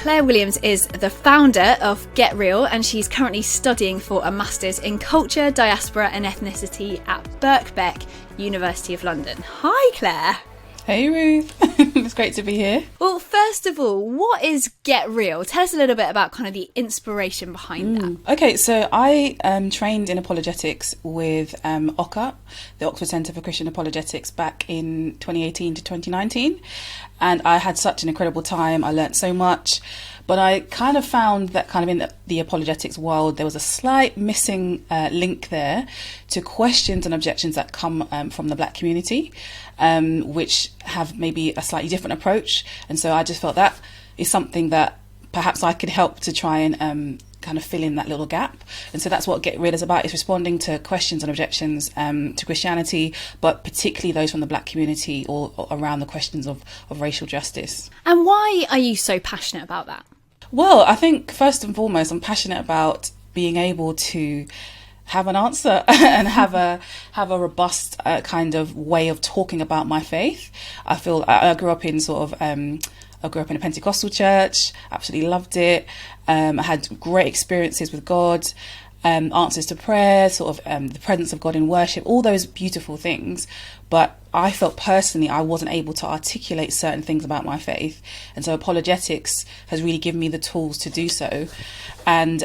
Clare Williams is the founder of Get Real, and she's currently studying for a Masters in Culture, Diaspora and Ethnicity at Birkbeck, University of London. Hi, Claire. Hey Ruth, it's great to be here. Well, first of all, what is Get Real? Tell us a little bit about kind of the inspiration behind that. Okay, so I trained in apologetics with OCA, the Oxford Centre for Christian Apologetics, back in 2018 to 2019. And I had such an incredible time. I learnt so much. But I kind of found that kind of in the apologetics world, there was a slight missing link there to questions and objections that come from the Black community, which have maybe a slightly different approach. And so I just felt that is something that perhaps I could help to try and kind of fill in that little gap. And so that's what Get Real is about, is responding to questions and objections to Christianity, but particularly those from the Black community or around the questions of racial justice. And why are you so passionate about that? Well, I think first and foremost, I'm passionate about being able to have an answer and have a robust kind of way of talking about my faith. I feel I grew up in I grew up in a Pentecostal church, absolutely loved it. I had great experiences with God, answers to prayer, the presence of God in worship, all those beautiful things. But I felt personally I wasn't able to articulate certain things about my faith. And so apologetics has really given me the tools to do so. And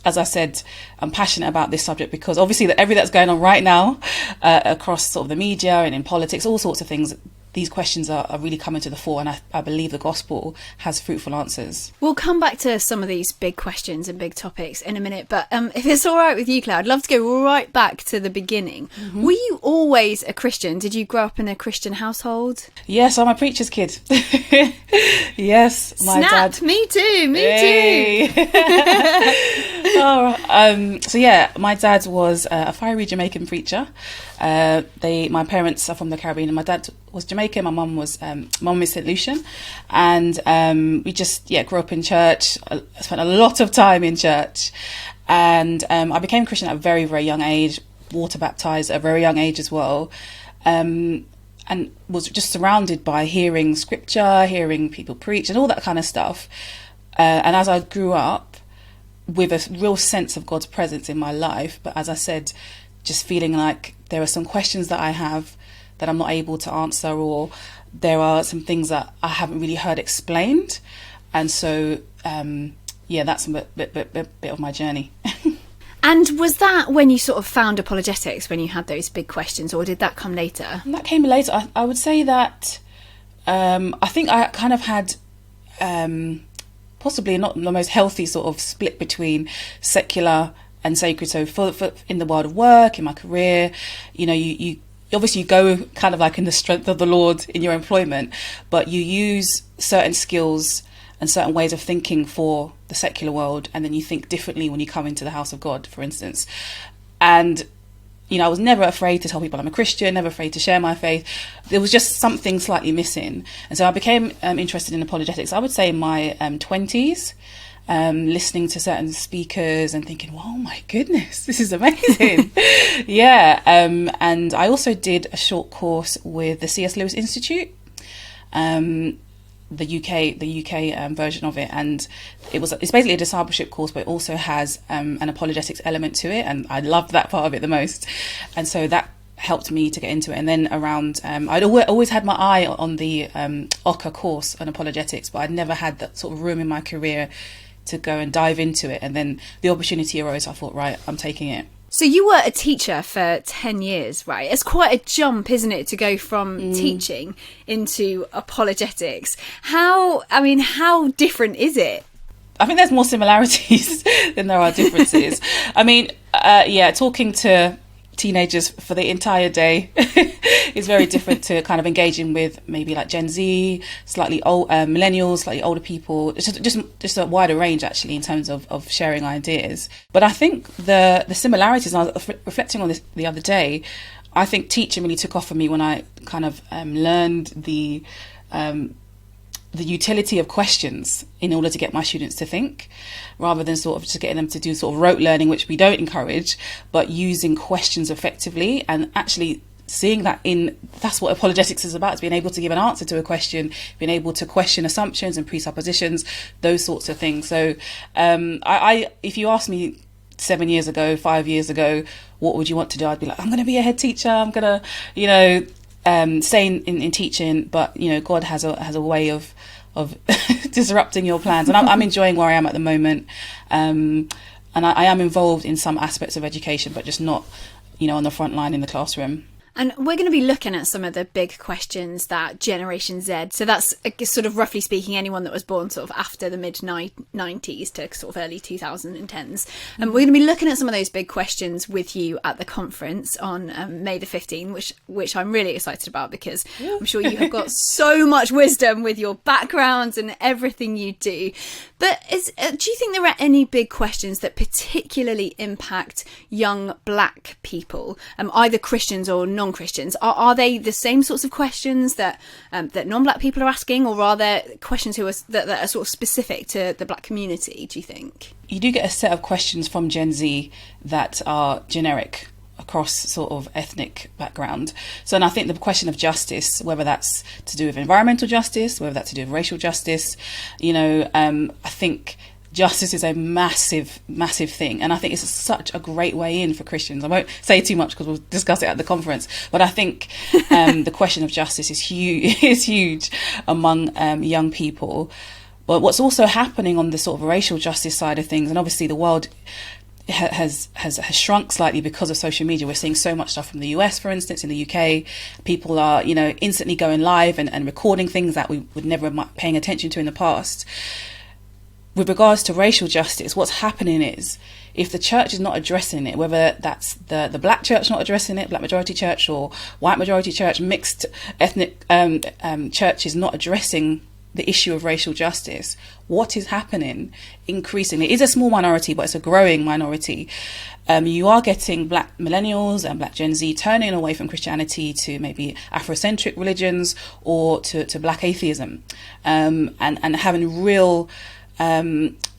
as I said, I'm passionate about this subject because obviously everything that's going on right now across sort of the media and in politics, all sorts of things, these questions are really coming to the fore, and I believe the gospel has fruitful answers. We'll come back to some of these big questions and big topics in a minute, but if it's all right with you, Claire, I'd love to go right back to the beginning. Mm-hmm. Were you always a Christian? Did you grow up in a Christian household? Yes, I'm a preacher's kid. Yes, my dad. Me too. So yeah, my dad was a fiery Jamaican preacher. My parents are from the Caribbean, and my dad was Jamaican. My mum is St. Lucian, and we just grew up in church. I spent a lot of time in church, and I became a Christian at a very, very young age. Water baptized at a very young age as well, and was just surrounded by hearing scripture, hearing people preach, and all that kind of stuff. And as I grew up, with a real sense of God's presence in my life, but as I said, just feeling like there are some questions that I have that I'm not able to answer, or there are some things that I haven't really heard explained. And so, that's a bit of my journey. And was that when you sort of found apologetics, when you had those big questions, or did that come later? That came later. I would say that I think I kind of had possibly not the most healthy sort of split between secular and sacred. So for in the world of work, in my career, you obviously you go kind of like in the strength of the Lord in your employment, but you use certain skills and certain ways of thinking for the secular world, and then you think differently when you come into the house of God, for instance. And I was never afraid to tell people I'm a Christian, never afraid to share my faith. There was just something slightly missing. And so I became interested in apologetics, I would say in my 20s, listening to certain speakers and thinking, oh my goodness, this is amazing. And I also did a short course with the C.S. Lewis Institute, the UK version of it, and it's basically a discipleship course, but it also has an apologetics element to it, and I loved that part of it the most. And so that helped me to get into it. And then around I'd always had my eye on the OCA course on apologetics, but I'd never had that sort of room in my career to go and dive into it. And then the opportunity arose. I thought, right, I'm taking it. So you were a teacher for 10 years, right? It's quite a jump, isn't it, to go from teaching into apologetics. How different is it? I think there's more similarities than there are differences. Talking to teenagers for the entire day is very different to kind of engaging with maybe like Gen Z, slightly old millennials, slightly older people. It's just a wider range actually in terms of sharing ideas. But I think the similarities, and I was reflecting on this the other day, I think teaching really took off for me when I kind of learned the utility of questions in order to get my students to think, rather than sort of just getting them to do sort of rote learning, which we don't encourage, but using questions effectively. And actually seeing that that's what apologetics is about. It's being able to give an answer to a question, being able to question assumptions and presuppositions, those sorts of things. So if you asked me 7 years ago, 5 years ago, what would you want to do? I'd be like, I'm going to be a head teacher. I'm going to, stay in teaching. But, God has a way of disrupting your plans. And I'm enjoying where I am at the moment. And I am involved in some aspects of education, but just not, on the front line in the classroom. And we're going to be looking at some of the big questions that Generation Z, so that's sort of roughly speaking anyone that was born sort of after the mid-90s to sort of early 2010s. And we're going to be looking at some of those big questions with you at the conference on May the 15th, which I'm really excited about, because I'm sure you have got so much wisdom with your background and everything you do. But do you think there are any big questions that particularly impact young black people, either Christians or non-Christians? Are they the same sorts of questions that non-black people are asking, or are there questions that are sort of specific to the black community, do you think? You do get a set of questions from Gen Z that are generic across sort of ethnic background. So, and I think the question of justice, whether that's to do with environmental justice, whether that's to do with racial justice, I think justice is a massive, massive thing. And I think it's such a great way in for Christians. I won't say too much because we'll discuss it at the conference. But I think the question of justice is huge among young people. But what's also happening on the sort of racial justice side of things, and obviously the world has shrunk slightly because of social media. We're seeing so much stuff from the US, for instance. In the UK, people are, instantly going live and recording things that we would never have been paying attention to in the past. With regards to racial justice, what's happening is, if the church is not addressing it, whether that's the black church not addressing it, black majority church, or white majority church, mixed ethnic churches not addressing the issue of racial justice, what is happening increasingly? It is a small minority, but it's a growing minority. You are getting black millennials and black Gen Z turning away from Christianity to maybe Afrocentric religions or to black atheism, and having real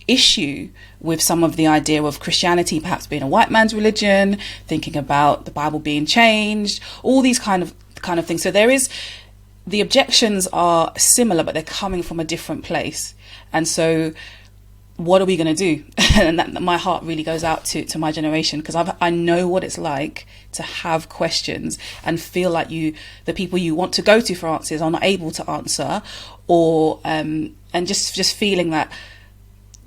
issue with some of the idea of Christianity perhaps being a white man's religion, thinking about the Bible being changed, all these kind of things. So the objections are similar, but they're coming from a different place. And so what are we going to do? And my heart really goes out to my generation, because I know what it's like to have questions and feel like the people you want to go to for answers are not able to answer, or and just feeling that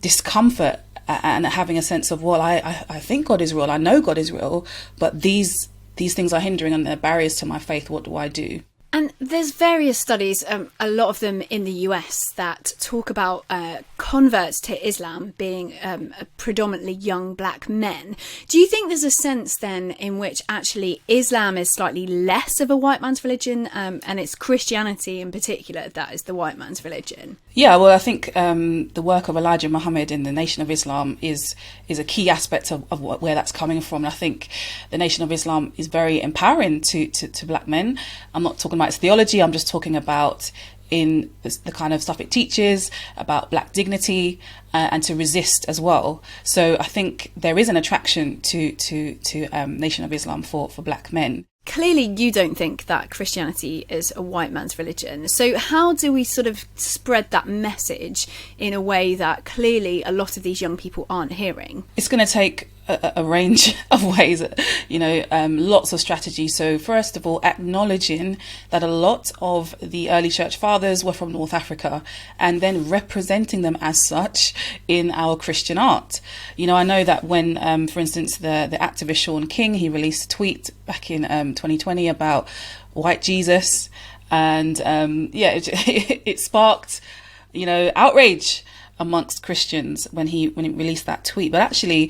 discomfort and having a sense of, well, I think God is real, I know God is real, but these things are hindering and they're barriers to my faith. What do I do? And there's various studies, a lot of them in the US, that talk about converts to Islam being predominantly young black men. Do you think there's a sense then in which actually Islam is slightly less of a white man's religion, and it's Christianity in particular that is the white man's religion? Yeah, well, I think the work of Elijah Muhammad in the Nation of Islam is a key aspect of where that's coming from. And I think the Nation of Islam is very empowering to black men. I'm not talking about its theology, I'm just talking about in the kind of stuff it teaches about black dignity and to resist as well. So I think there is an attraction to Nation of Islam for black men. Clearly you don't think that Christianity is a white man's religion. So how do we sort of spread that message in a way that clearly a lot of these young people aren't hearing? It's going to take a range of ways, lots of strategies. So first of all, acknowledging that a lot of the early church fathers were from North Africa, and then representing them as such in our Christian art. I know that when, for instance, the activist Sean King, he released a tweet back in 2020 about white Jesus, and it sparked, outrage amongst Christians when he released that tweet. But actually,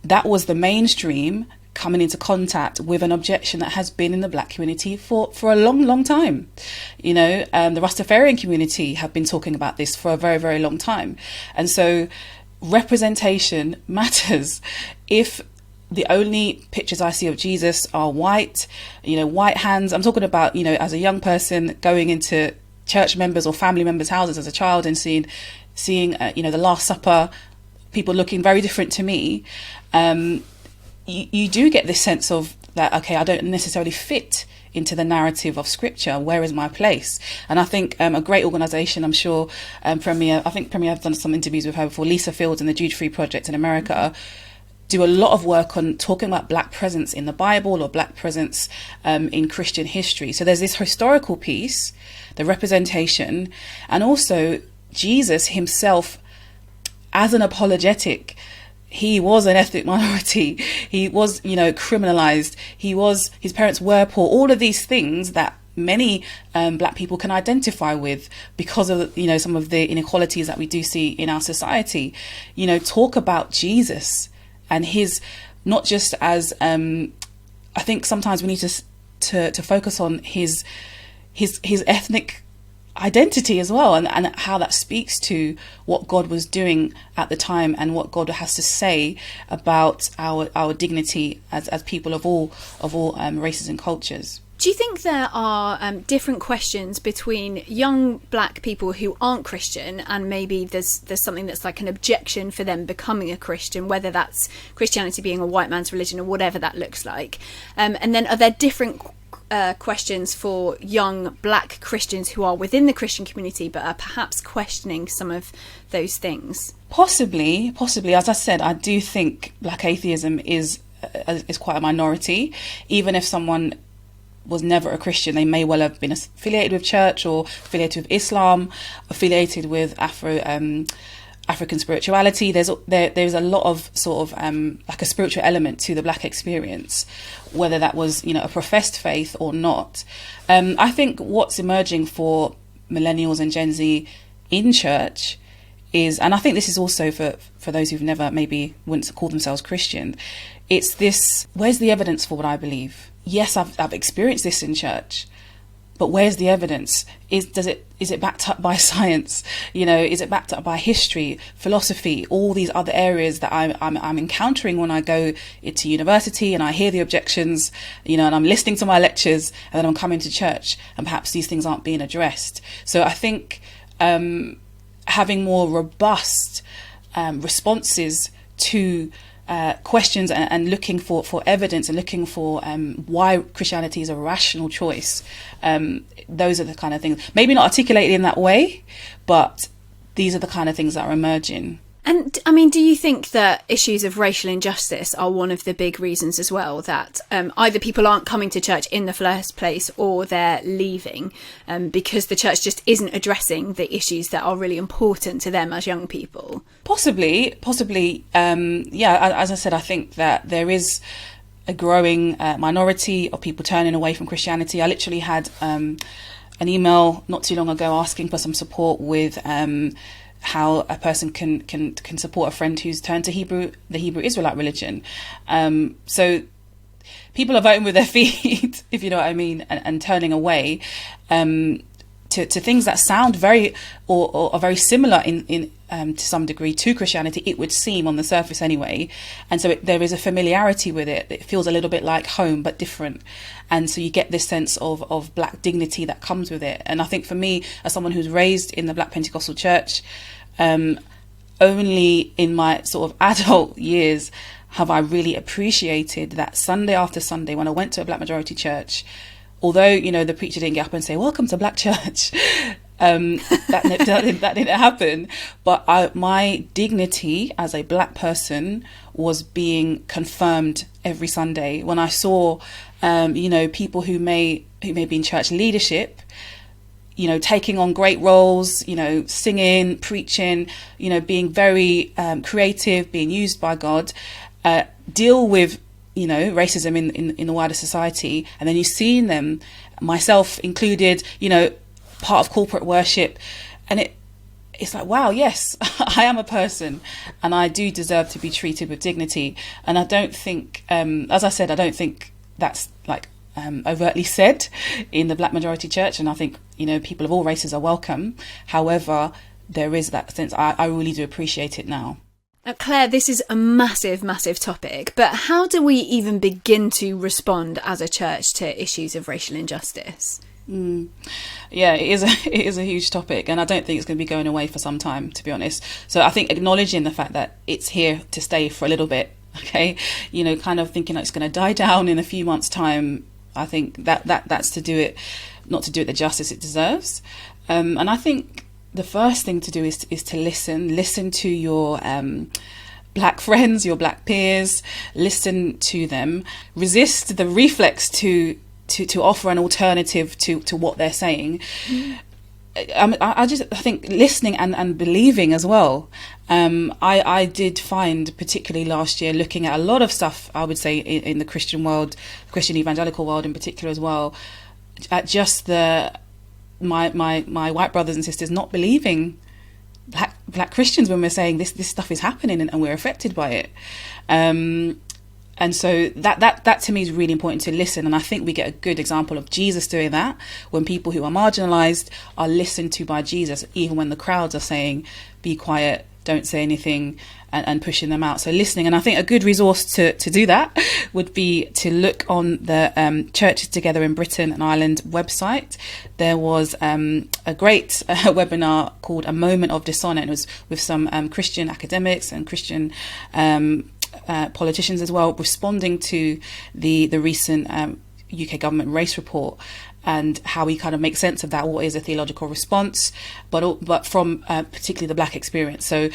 that was the mainstream coming into contact with an objection that has been in the black community for a long, long time. The Rastafarian community have been talking about this for a very, very long time. And so representation matters. If the only pictures I see of Jesus are white, white hands, I'm talking about, as a young person going into church members or family members' houses as a child and seeing the Last Supper, people looking very different to me, you do get this sense of that, okay, I don't necessarily fit into the narrative of scripture. Where is my place? And I think a great organisation, I'm sure Premier I've done some interviews with her before, Lisa Fields and the Jude Free Project in America, do a lot of work on talking about black presence in the Bible or black presence in Christian history. So there's this historical piece, the representation, and also Jesus himself as an apologetic. He was an ethnic minority. He was, criminalized. His parents were poor. All of these things that many black people can identify with because of, some of the inequalities that we do see in our society. Talk about Jesus and his, not just as, I think sometimes we need to focus on his ethnic identity as well, and how that speaks to what God was doing at the time and what God has to say about our dignity as people of all races and cultures. Do you think there are different questions between young black people who aren't Christian, and maybe there's something that's like an objection for them becoming a Christian, whether that's Christianity being a white man's religion or whatever that looks like, and then are there different questions for young black Christians who are within the Christian community but are perhaps questioning some of those things? Possibly. As I said, I do think black atheism is quite a minority. Even if someone was never a Christian, they may well have been affiliated with church or affiliated with Islam, affiliated with African spirituality. There's a lot of sort of like a spiritual element to the black experience, whether that was a professed faith or not. I think what's emerging for millennials and Gen Z in church is, and I think this is also for those who've never maybe wouldn't call themselves Christian, it's this: where's the evidence for what I believe? Yes, I've experienced this in church, but where's the evidence? Is it backed up by science? Is it backed up by history, philosophy, all these other areas that I'm encountering when I go into university and I hear the objections, and I'm listening to my lectures, and then I'm coming to church and perhaps these things aren't being addressed. So I think having more robust responses to questions and looking for evidence and looking for why Christianity is a rational choice. Those are the kind of things, maybe not articulated in that way, but these are the kind of things that are emerging. And I mean, do you think that issues of racial injustice are one of the big reasons as well, that either people aren't coming to church in the first place or they're leaving because the church just isn't addressing the issues that are really important to them as young people? Possibly. Yeah, as I said, I think that there is a growing minority of people turning away from Christianity. I literally had an email not too long ago asking for some support with how a person can support a friend who's turned to the Hebrew Israelite religion. So people are voting with their feet, if you know what I mean, and turning away to things that sound very or are very similar in to some degree to Christianity, it would seem on the surface anyway. And so there is a familiarity with it. It feels a little bit like home, but different. And so you get this sense of black dignity that comes with it. And I think for me, as someone who's raised in the Black Pentecostal church, only in my sort of adult years have I really appreciated that Sunday after Sunday when I went to a black majority church, although, the preacher didn't get up and say, "Welcome to Black Church." That didn't happen. But my dignity as a black person was being confirmed every Sunday when I saw, people who may be in church leadership, taking on great roles, singing, preaching, being very creative, being used by God, deal with, racism in the wider society. And then you've seen them, myself included, part of corporate worship. And it's like, wow, yes, I am a person and I do deserve to be treated with dignity. And I don't think, as I said, I don't think that's like overtly said in the black majority church. And I think, people of all races are welcome. However, there is that sense. I really do appreciate it now. Claire, this is a massive, massive topic, but how do we even begin to respond as a church to issues of racial injustice? Yeah, it is a huge topic, and I don't think it's going to be going away for some time, to be honest. So I think acknowledging the fact that it's here to stay for a little bit Okay, kind of thinking like it's going to die down in a few months' time. I think that's not to do it the justice it deserves. And I think the first thing to do is to listen to your black friends, your black peers, listen to them, resist the reflex to offer an alternative to what they're saying. I think listening and believing as well. I did find, particularly last year, looking at a lot of stuff, I would say, in the Christian world, Christian evangelical world in particular as well, at just my white brothers and sisters not believing black Christians when we're saying this stuff is happening and we're affected by it. And so that to me is really important, to listen. And I think we get a good example of Jesus doing that when people who are marginalized are listened to by Jesus, even when the crowds are saying, be quiet, don't say anything, and pushing them out. So listening. And I think a good resource to do that would be to look on the Churches Together in Britain and Ireland website. There was a great webinar called A Moment of Dishonor, and it was with some Christian academics and Christian politicians as well, responding to the recent UK government race report and how we kind of make sense of that. What is a theological response, but from particularly the black experience. So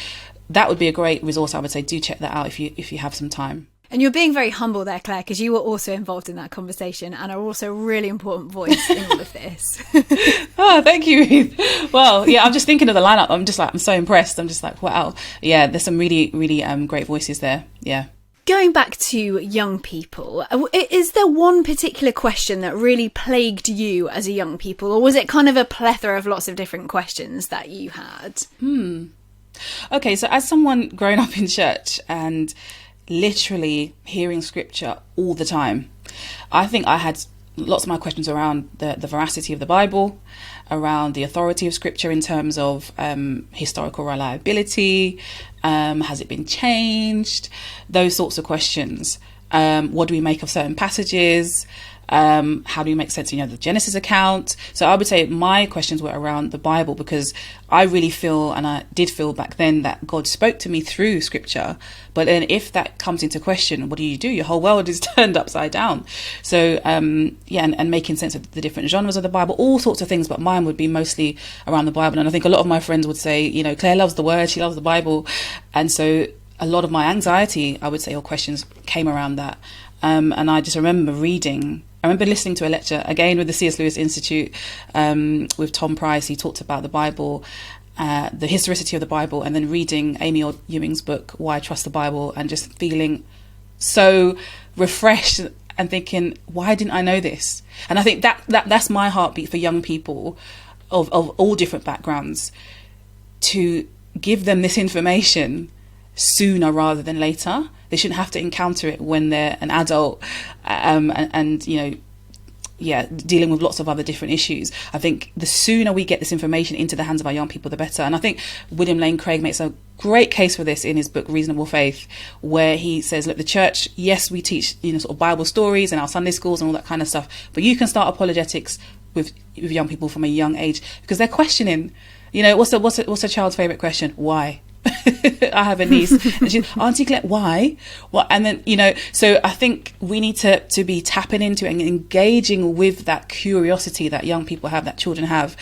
that would be a great resource. I would say do check that out if you have some time. And you're being very humble there, Claire, because you were also involved in that conversation and are also a really important voice in all of this. Oh, thank you, Ruth. Well, yeah, I'm just thinking of the lineup. I'm so impressed. I'm just like, wow. Yeah, there's some really, really great voices there. Yeah. Going back to young people, is there one particular question that really plagued you as a young people, or was it kind of a plethora of lots of different questions that you had? Okay, so as someone growing up in church and literally hearing scripture all the time, I think I had lots of my questions around the veracity of the Bible, around the authority of scripture in terms of historical reliability, has it been changed, those sorts of questions. What do we make of certain passages? How do we make sense of the Genesis account? So I would say my questions were around the Bible, because I really feel, and I did feel back then, that God spoke to me through scripture. But then if that comes into question, what do? Your whole world is turned upside down. So and making sense of the different genres of the Bible, all sorts of things, but mine would be mostly around the Bible. And I think a lot of my friends would say, Claire loves the word, she loves the Bible. And so a lot of my anxiety, I would say, or questions came around that. And I just remember listening to a lecture, again with the C.S. Lewis Institute, with Tom Price. He talked about the Bible, the historicity of the Bible, and then reading Amy Ewing's book, Why I Trust the Bible, and just feeling so refreshed and thinking, why didn't I know this? And I think that's my heartbeat for young people of all different backgrounds, to give them this information sooner rather than later. They shouldn't have to encounter it when they're an adult and dealing with lots of other different issues. I think the sooner we get this information into the hands of our young people, the better. And I think William Lane Craig makes a great case for this in his book Reasonable Faith, where he says, look, the church, yes, we teach sort of Bible stories in our Sunday schools and all that kind of stuff, but you can start apologetics with young people from a young age, because they're questioning, what's a child's favorite question? Why? I have a niece and she's, Auntie Claire, why? What? And then, so I think we need to be tapping into and engaging with that curiosity that young people have, that children have,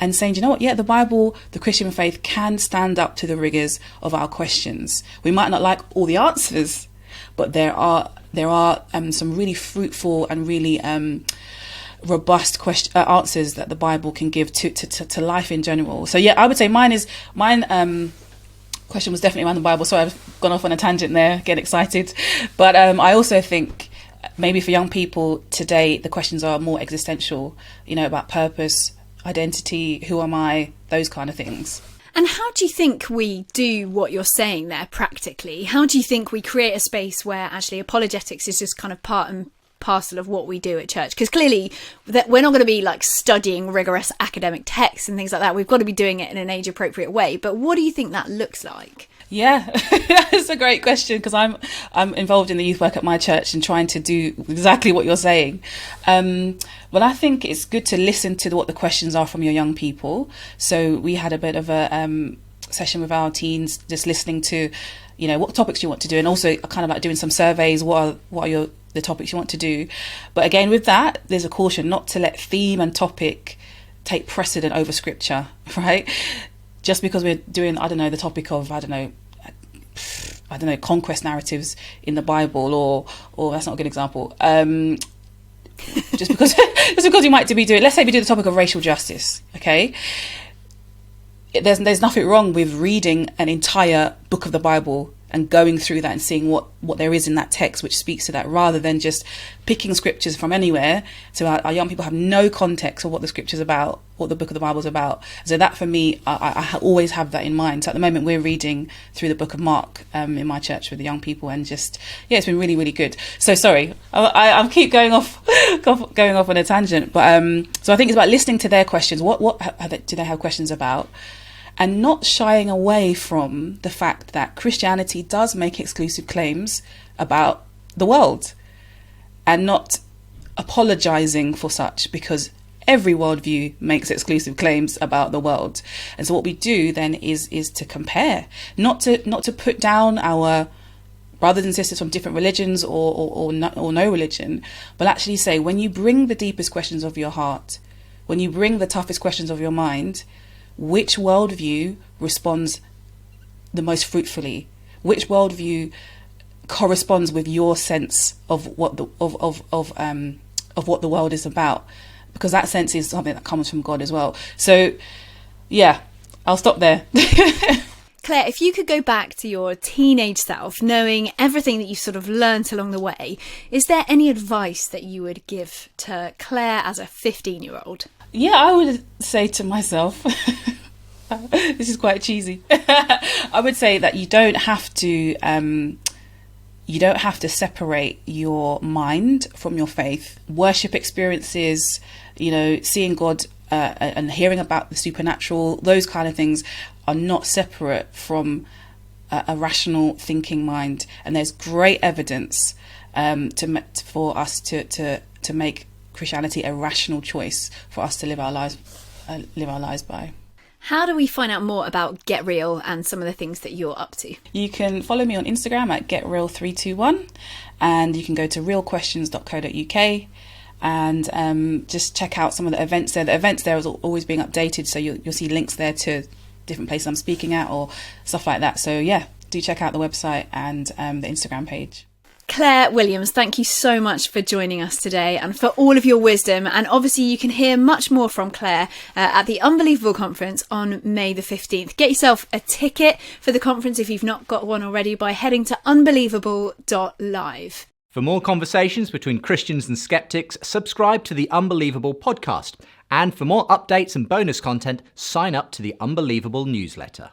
and saying, you know what? Yeah, the Bible, the Christian faith can stand up to the rigors of our questions. We might not like all the answers, but there are some really fruitful and really robust answers that the Bible can give to life in general. So yeah, I would say mine question was definitely around the Bible. So I've gone off on a tangent there, getting excited. But I also think maybe for young people today, the questions are more existential, about purpose, identity, who am I, those kind of things. And how do you think we do what you're saying there practically? How do you think we create a space where actually apologetics is just kind of part and parcel of what we do at church? Because clearly that we're not going to be like studying rigorous academic texts and things like that. We've got to be doing it in an age appropriate way. But what do you think that looks like? Yeah, that's a great question, because I'm involved in the youth work at my church and trying to do exactly what you're saying. Well, I think it's good to listen to what the questions are from your young people. So we had a bit of a session with our teens, just listening to, what topics you want to do, and also kind of like doing some surveys. What are the topics you want to do? But again, with that, there's a caution not to let theme and topic take precedent over scripture, right? Just because we're doing, the topic of, conquest narratives in the Bible, or that's not a good example. Just because you might be doing, let's say we do the topic of racial justice, okay? There's nothing wrong with reading an entire book of the Bible and going through that and seeing what there is in that text which speaks to that, rather than just picking scriptures from anywhere. So our young people have no context of what the scripture's about, what the book of the Bible's about. So that, for me, I always have that in mind. So at the moment we're reading through the book of Mark in my church with the young people, and just, it's been really, really good. So sorry, I keep going off on a tangent, but so I think it's about listening to their questions. What do they have questions about? And not shying away from the fact that Christianity does make exclusive claims about the world, and not apologising for such, because every worldview makes exclusive claims about the world. And so what we do then is to compare, not to put down our brothers and sisters from different religions or no religion, but actually say, when you bring the deepest questions of your heart, when you bring the toughest questions of your mind, which worldview responds the most fruitfully? Which worldview corresponds with your sense of what the world is about? Because that sense is something that comes from God as well. So, I'll stop there. Claire, if you could go back to your teenage self, knowing everything that you sort of learnt along the way, is there any advice that you would give to Claire as a 15-year-old? Yeah, I would say to myself, this is quite cheesy. I would say that you don't have to separate your mind from your faith. Worship experiences, seeing God and hearing about the supernatural, those kind of things are not separate from a rational thinking mind. And there's great evidence for us to make Christianity a rational choice for us to live our lives by. How do we find out more about Get Real and some of the things that you're up to? You can follow me on Instagram at getreal321, and you can go to realquestions.co.uk and just check out some of the events there. The events there is always being updated, so you'll see links there to different places I'm speaking at or stuff like that. So do check out the website and the Instagram page. Clare Williams, thank you so much for joining us today and for all of your wisdom. And obviously you can hear much more from Clare at the Unbelievable Conference on May the 15th. Get yourself a ticket for the conference if you've not got one already by heading to unbelievable.live. For more conversations between Christians and skeptics, subscribe to the Unbelievable podcast. And for more updates and bonus content, sign up to the Unbelievable newsletter.